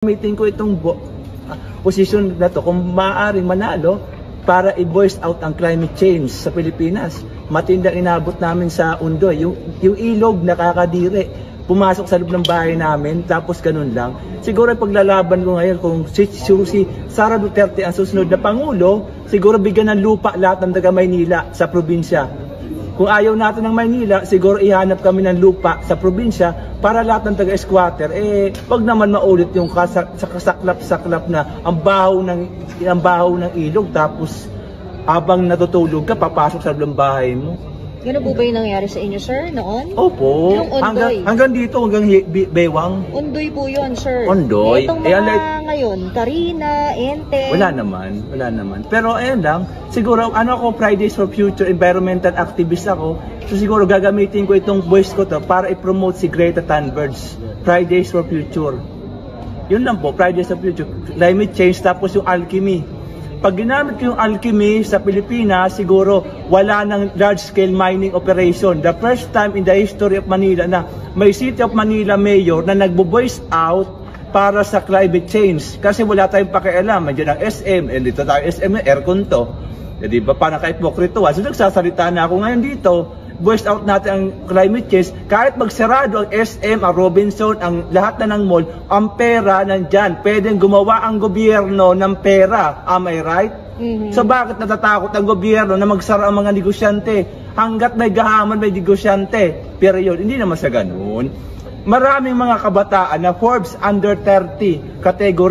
Gamitin ko itong posisyon na to kung maaaring manalo para i-voice out ang climate change sa Pilipinas. Matindang inabot namin sa Undoy. Yung ilog nakakadiri, pumasok sa loob ng bahay namin, tapos ganun lang. Siguro paglalaban ko ngayon kung si Sara Duterte ang susunod na Pangulo, siguro bigyan ng lupa lahat ng taga Maynila sa probinsya. Kung ayaw natin ng Maynila, siguro ihanap kami ng lupa sa probinsya para lahat ng taga-squatter, wag naman maulit yung kasaklap-saklap na ang baho ng ilog, tapos habang natutulog ka, papasok sa loob ng bahay mo. Gano'n po ba yung nangyari sa inyo, sir, noon? Opo. Yung Ondoy. Hanggang dito, hanggang Bewang. Ondoy po yun, sir. Ondoy. Itong mga ngayon, Karina, Ente. Wala naman. Pero ayan lang, siguro ako, Fridays for Future, environmental activist ako. So siguro gagamitin ko itong voice ko to para i-promote si Greta Thunberg. Fridays for Future. Yun lang po, Fridays for Future. Climate change, tapos yung alchemy. Pag ginamit ko yung alchemy sa Pilipinas, siguro wala ng large-scale mining operation. The first time in the history of Manila na may City of Manila mayor na nagbo-voice out para sa climate change. Kasi wala tayong pakialam. Nandiyan ang SM, dito tayo SM na aircon to. Di ba, parang ka-hipokrito. So nagsasalita na ako ngayon dito. Voice out natin ang climate change. Kahit magsarado ang SM, ang Robinson, ang lahat na ng mall, ang pera nandyan. Pwedeng gumawa ang gobyerno ng pera. Am I right? So bakit natatakot ang gobyerno na magsara ang mga negosyante? Hanggat may gahaman, may negosyante. Period. Hindi naman sa ganun. Maraming mga kabataan na Forbes under 30 category.